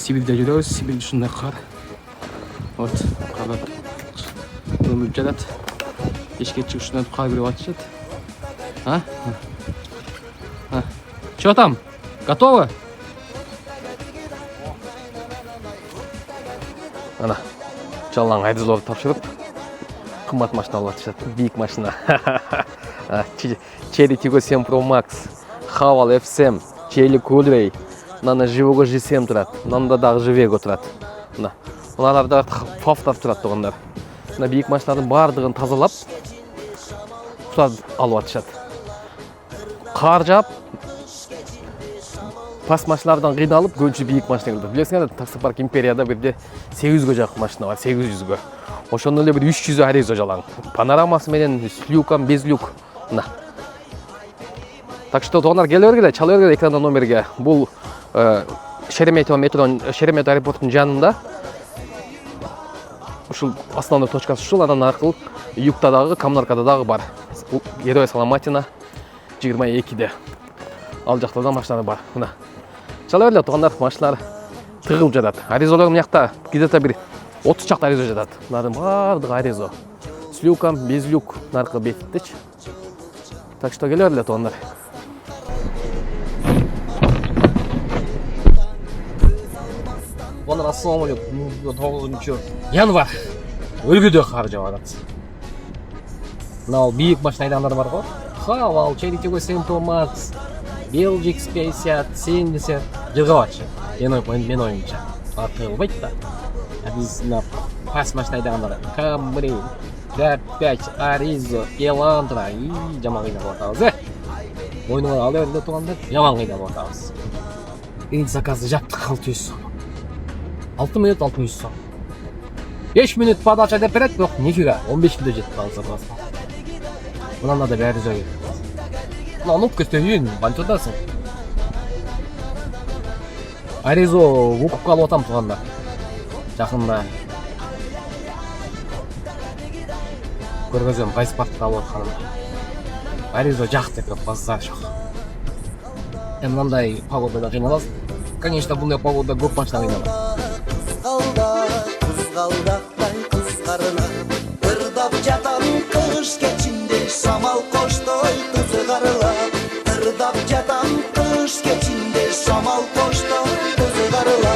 Sibir'de gidiyoruz. Sibir dışında kar. Evet, karlar ömür cadat. Eşke çıkışından kar bir atışat. Ha? Ha. Что там? Готовы? Ана, жалаң айдызларды тапшырып, қымбат машина алып жатышат, биік машина. Chery Tiggo 7 Pro Max, Haval FSM, Geely Coolray, мынаны Живого G7 тұрады, мынанда дағы Живего тұрады. Мыналарда фафтар тұрады тұғындар. Мына биік машиналардың бардығын тазалап, алып жатышат. Қар жап, пас машиналардан қиналып, көлші биік машина келді. Білесіңер, таксопарк империяда бірде 800-ге жақын машина бар, 800-ге. Ошондо эле бир 300 Аризо жалаң. Панорамасы менен с люком, без люк. Так что тонар келе бергиле, чала бергиле экрандан номерге. Бул Шереметьево метрон, Шереметьево аэропортунун жанында. Ушул основной точкасы ушул, андан аркылуу юкта дагы, Камнаркада дагы бар. Герой Саламатина 22-де. Ал жакта да машиналар бар. Мына. Чала бергиле тонар машиналар тыгылып жатат. Аризолор мынакта где-то бир 30 чакта Аризо жатат. Мынадын бардыгы Аризо. С люком, без люк наркы бекиттич. Так что келе бергиле тонар. Бондар, ассаламу алейкум. 9-нчы январь. Өлгөдө кар жаап атат. Мына бийик машина айдагандар бар го. Haval, Chery Tiggo 7 Pro Max, Belgic 50, 70 жыргабатчы. Мен оюмча. Атылбайт да. Биз мына пас машина айдагандар Camry, RAV5, Arizo, Elantra жаман кыйналып атабыз. Ойнуга ала берди туугандар, жаман кыйналып атабыз. Эң заказды жаптык 600 сом. 6 минут 600 сом. 5 минут подача деп берет, бирок нифига 15 минут жетип калса просто. Мынанда да баары жок. Мына нуп көтөйүн, банчодасың. Аризо укупка алып атам туугандар. Жакында. Көргөзөм, кайсы партты алып атканым. Аризо жак деп базар жок. Мындай погодада кыйналасың. Конечно, bunday погодада көп машина кыйналат. Кызгалдактай кызгарына ырдап жатам кыш кечинде шамал коштой кызгарыла. Ырдап жатам кыш кечинде шамал коштой кызгарыла.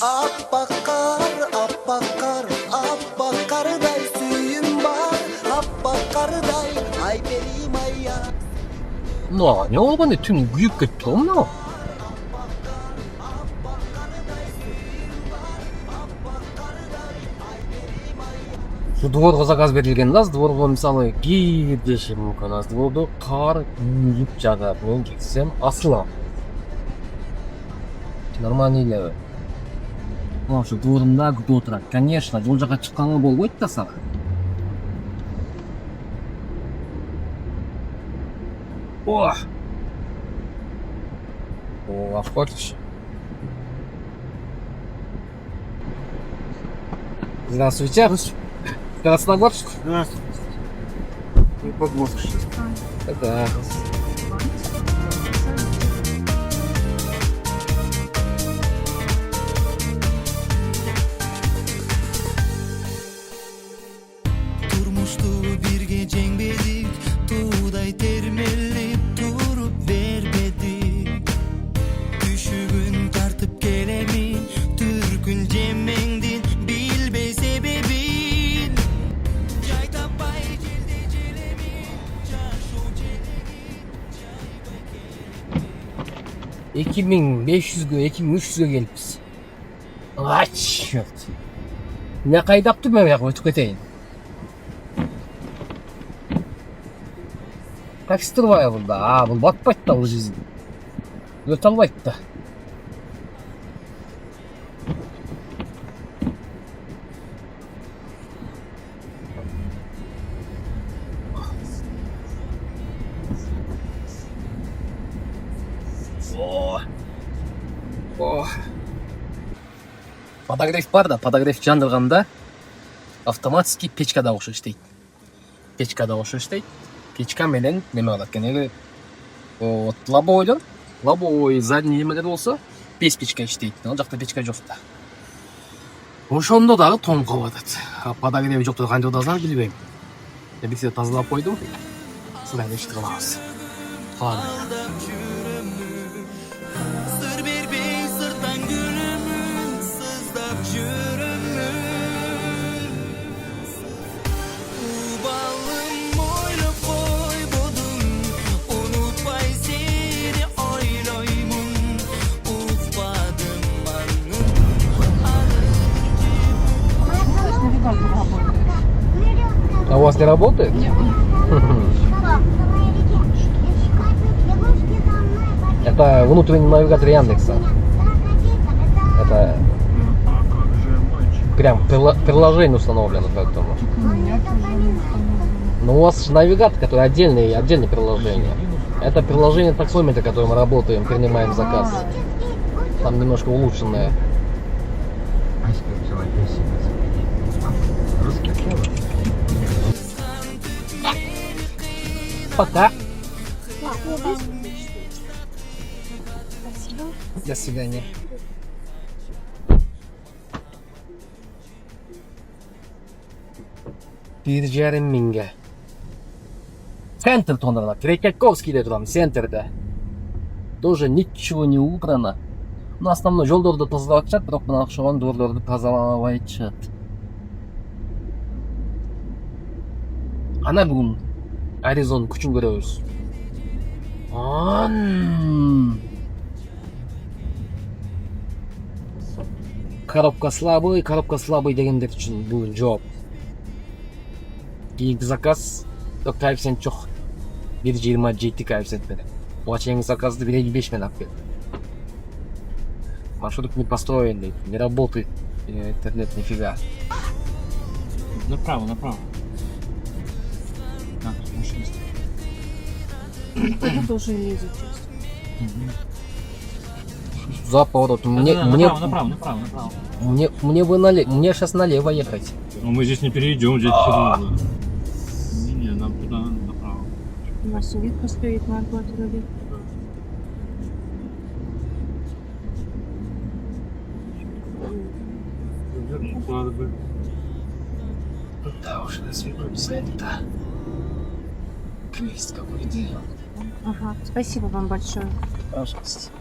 Аппакар, аппакар, аппакардай сүйүм бар, аппакардай ай берим айя. Ну, не olmadı tüm büyük kötü mu? Şu dvorga zakaz berilген да, dvorга мисалы кийдеши мүмкүн. Аз dvorду кар үйүп жагат. Мен кетсем асылам. Нормальный эле. Ошо дворумда күтүп отурат. Конечно, жол жака чыкканга болбойт да сага. О, охотишь. Здравствуйте. Красногорск? Здравствуйте. Не подмогешь. Да. Турмушту бирге жеңбедик, туудай термелип туруп бербедик. Күшүгүн тартып келемин, түркүн жемеңдин билбей себебин. Жай таппай жерде желемин, жашоо желемин, жайбай келемин. 2500-ге, 2300-ге келиппиз. Ай, чёрт. Мен кайдап тур, мен жака өтүп кетейин. Таксистырбай бunda. Бул батпайт да бул жизнь. Өтө албайт да. Подогрев бар да, подогрев жандырганда автоматически печкада окшош иштейт. Печкада окшош иштейт. Печка менен неме кылат экен. Лобойдон лобовой задний немелер болсо 5 печка иштейт. Ал жакта печка жок да. Ошондо дагы тоң калып атат. Подогрев жокту кантип атасыңар билбейм. Бир сер тазалап койдум. Сылайын ишти кылабыз. Sır vermey sırttan gülümün sızlap yürümün Ubalım oylap koy bodum Unutmay seni oylaymun Ufmadım anım А у вас не работает? Это внутренний навигатор Яндекса. Это прям приложение установлено поэтому. Но у вас же навигатор, который отдельное приложение. Это приложение таксометра, которым мы работаем, принимаем заказ. Там немножко улучшенное. Пока. До свидания. Bir жарым миңге. Центр тоннада. Третьяковскийде турам, центрде. Тоже ничего не убрано. Ну, основной жолдорду тазалап жатат, бирок мына окшогон дорлорду тазалабайчат. Ана бүгүн Аризон күчүн көрөбүз. Коробка слабый дегендер үчүн бүгүн жооп. Кийинки заказ коэффициент жок. 1.27 коэффициент менен. Буга чейинки заказды 1.55 менен алып келдим. Маршрут не построен дейт, не работает интернет нифига. Направо. Это тоже не изучить. За поворотом. Мне сейчас налево ехать. Но мы здесь не перейдем, здесь все. Не, нам туда направо. У нас улитка стоит на квартире. Да уж, развиваемся это. Квест какой-то. Ага, спасибо вам большое. Пожалуйста.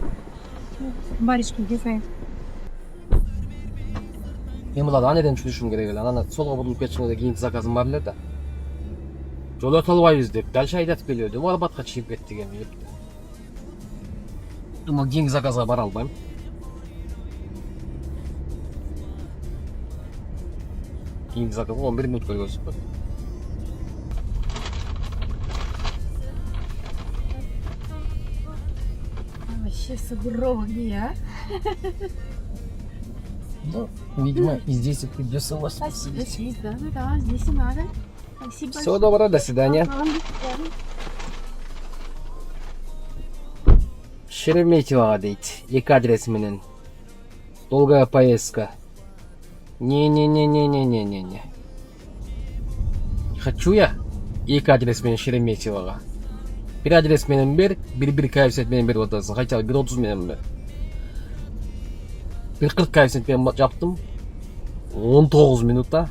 Баришка, где Мен мынаны анеден түшүшүм керек эле. Анан солго бурулуп кетишиң эле кийинки заказым бар эле да. Жол өтө албайбыз деп, дальше айдатып келиyordu. Бу арбатка чыгып кеттик эми. Думал, кийинки заказга бара албайм. Кийинки заказ 11 минут көргөзүп. Вообще с огромными, а? Ну, видимо, и здесь и придется вас Спасибо, посадить. да, здесь и надо. Спасибо. Всего доброго, до свидания. Шереметьево дейт. Эки адрес менен. Долгая поездка. Не. Хочу я эки адрес менен Шереметьевого. Bir адрес менен бер, bir коэффициент менен берип атасың. Хотя бы 1.30 менен бер. 1.40 коэффициент менен жаптым. 19 минутта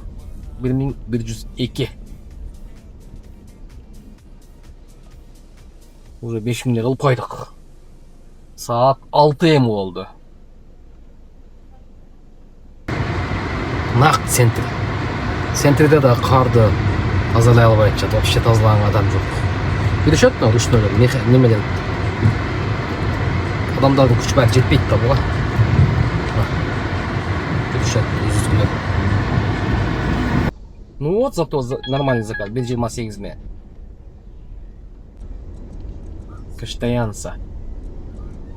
1102. Уже 5 минут кылып койдук. Saat 6 болду. Нак центр. Центрде да карды тазалай албай жатат. Вообще тазалаган адам жок. Билишет мына ручнойлор немелер. Адамдардын күчү баары жетпейт да буга. Билишет үзүлгөн. Ну вот, зато нормальный заказ. 1.28 менен. Кыштаянца.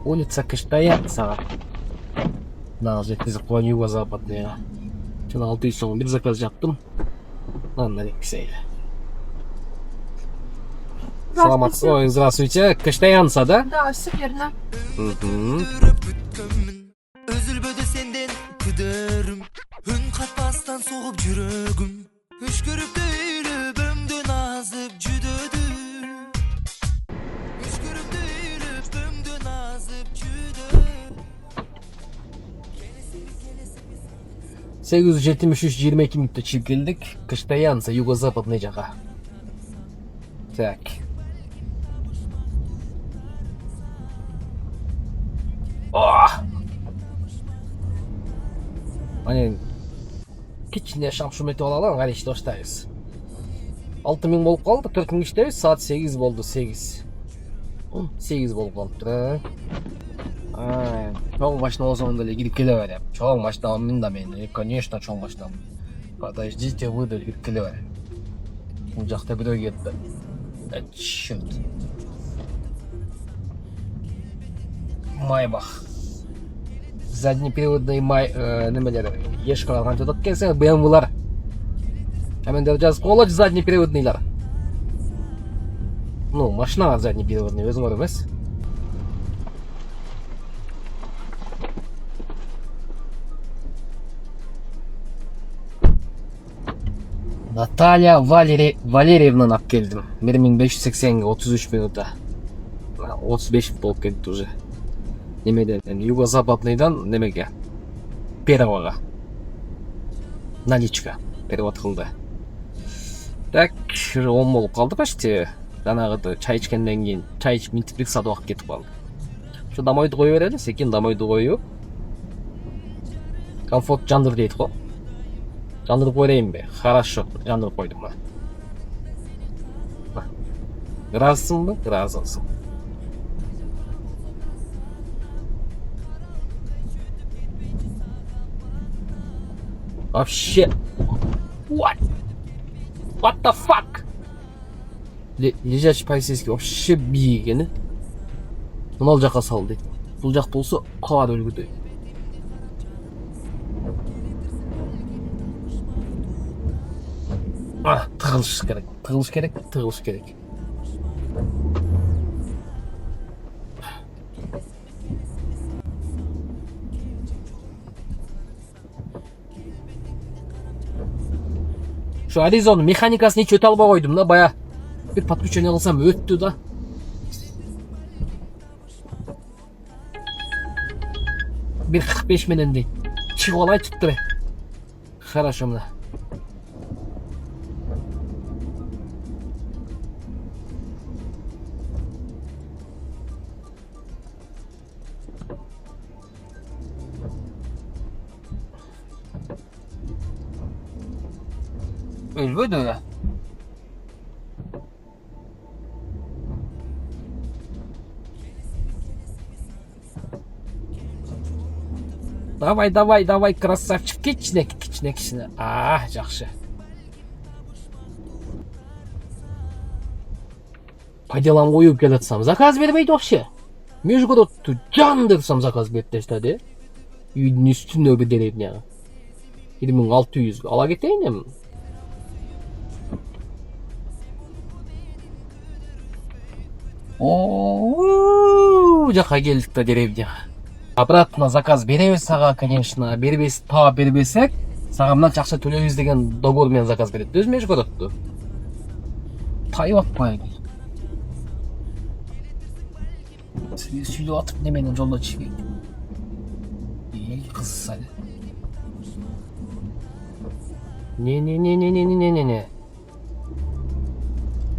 Улица Кыштаянца. Да, жеткизип коюн юго-западная. Жана 600 сом бир заказ жаптым. Андан эксейли. Саламатсыз. Ой, здравствуйте. Кыштаянца, да? Да, все верно. Özülbödü senden küdörüm Hün katmastan soğup жүрөгüm Үшкürüp döylüp ömdün azıp cüdödüm Үшkürüp döylüp ömdün azıp 873-22 мүнөттө чыгып келдик. Кыштаянца юго-западный жака. Так. Аны кичине шам-шум этип алалы, аны ишти баштайбыз. 6000 болуп калды, 4000 иштебиз, саат 8 болду, 8. 8 болуп калыптыр. Чоң машина болсоң деле кирип келе берем. Чоң машина мин да мен, конечно, чоң машина. Подождите, вы да кирип келе берем. Бул жакта бирөө кетти. Черт. Майбах. Заднеприводный немелер. Ешкалар канча атат экенсиң, BMW-лар. Мендер жазып коелочу заднеприводныйлар. Ну, машинага заднеприводный, өзүңөр эмес. Наталья Валерьевнаны алып келдим. 1580-ге 33 минутта. 35 болуп кетти уже. Немеден, юго-западныйдан немеге? Первого. Наличка. Перевод кылды. Так, 10 болуп калды почти. Жанагы чай ичкенден кийин, чай ичип минтип 1 саат убакыт кетип калды. Şu дамойду кое берели, секин дамойду коюп. Комфорт жандыр дейт го. Жандырып коюйм бе? Хорошо, жандырып койдум ба. Ыраазысыңбы? Ыраазысың. Вообще. What the fuck? Лежачий полицейский вообще бий экени. Мынал жака сал дейт. Бул жак болсо каар өлгүдөй. Тыгылыш керек. Тыгылыш керек. Тыгылыш керек. Şu Arizon'un mekanikasını hiç öte alba koydum da baya bir patlıcan alsam öttü da. Bir 45 menen değil. Çikolay tuttu be. Хорошо mı? Ölmedi öyle. Давай, красавчик, кичине. Жакшы. По делам коюп келатсам, заказ бербейт вообще. Межгородту жандырсам заказ берип таштады. Үйдүн үстүнө бир деревняга. 2600 ала кетейин эми. Жака келдик да деревняга. Обратно заказ беребиз сага, конечно. Бербесек, сага мынча акча төлөйбүз деген договор менен заказ берет. Өз Межгородту. Тайып атпайбы. Сүйлөп атып неменен жолдо чыгып. Кыз эле. Не.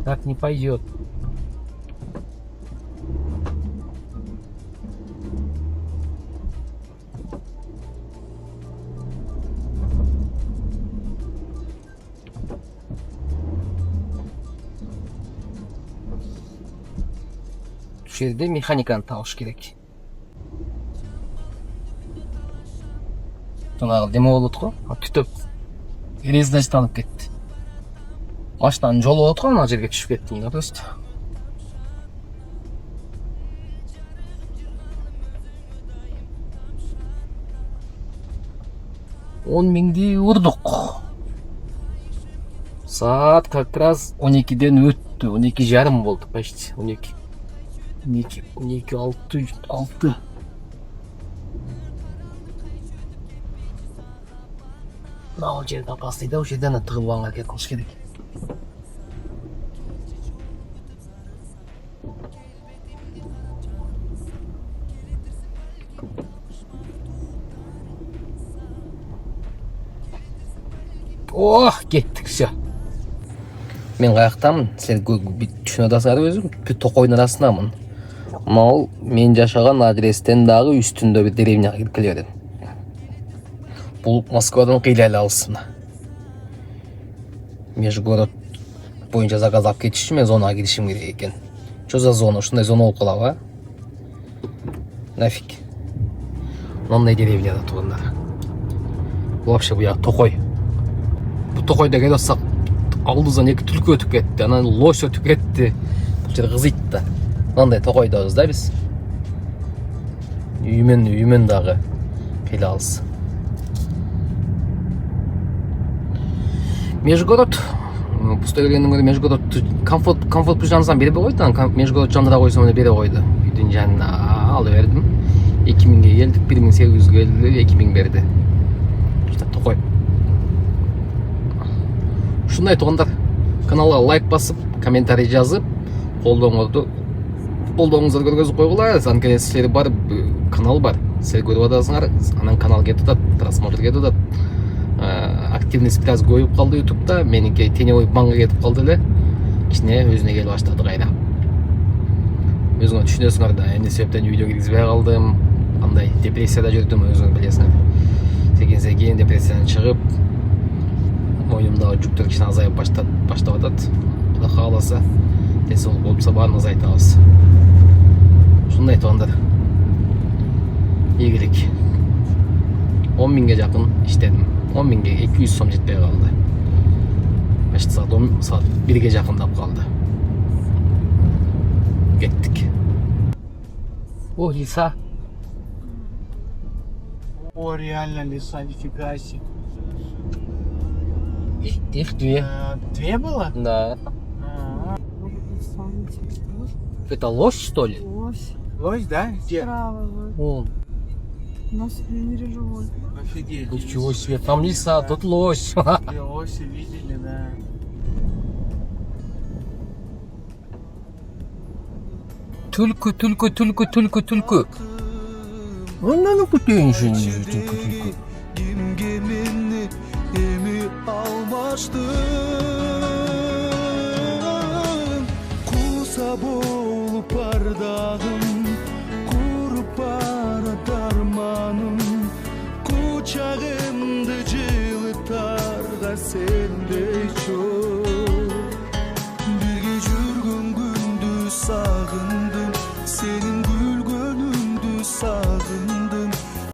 Так не пойдет. Şu жерде механиканы табыш керек. Жанагы деме болот го, күтөп рездач танып кетти. Машинанын жолу болот го, ана жерге түшүп кеттим да просто. $10.000 урдук. Saat как раз 12'den өттү, 12:30 болду почти, 12:06. Мына жерде опасныйда, ошол жерден тыгылганга аракет кылыш керек. Ох, кеттік, все. Мен каяктамын? Силер түшүнүп атасыңар өзүм. Токойдун арасындамын. Мал мен жашаган адрестен дагы үстүндө бир деревняга кирип келе берем. Бул Москвадан кыйла эле алсын. Межгород боюнча заказ алып кетишчи, мен зонага киришим керек экен. Чо за зона? Ушундай зона болуп калабы, а? Нафиг. Мындай деревняда тургандар. Вообще буяк Токой. Бу Токойдо келип атсак, алдыбыздан эки түлкү өтүп кетти, анан лось өтүп кетти. Бул жер кызыйт да. Мындай Токойдобуз да биз. Үймөн дагы кыйла алыс. Межгород. Пустой келгенден көрө Межгород комфорт жансам бербей койду. Межгород жандыра койсом эле бере койду. Үйдүн жанына алып бердим. 2000ге келдик, 1800 келди, 2000 берди. İşte Токой. Ушундай туугандар, каналга лайк басып, комментарий жазып, колдооңуздарды көргөзүп койгула. Анткени силер бар, канал бар. Силер көрүп атасыңар, анан канал кетип атат, просмотр кетип атат. Активность biraz көйүп калды YouTube'да. Меники теневой банга кетип калды эле. Кичине өзүнө келип баштады кайра. Өзүңөр түшүнөсүңөр да, эмне себептен видео киргизбей калдым. Андай депрессияда жүрдүм, өзүңөр билесиңер. Секен депрессиядан чыгып, мойнумдагы жүктөр кичине азайып баштап атат. Кудай кааласа, денсаулык болупса баарын азайтабыз. Ушундай туугандар. Ийгилик. 10.000ге жакын иштедим. 10.000ге 200 сом жетпей калды. Почти саат 1ге жакындап калды. Кеттик. О, лиса. О, реально лиса, нифига себе. Их две. Две было? Да. А, Это лось, что ли? Лось. Лось, да? Где? Право, вот. Вон. У нас в мире живой. Офигеть. Ничего себе, там лиса, тут лось. Две лоси видели, да. Түлкі. Ondan kutuyorsun şimdi түлкі. Gemini emi almıştım. Kusa bolup ardağım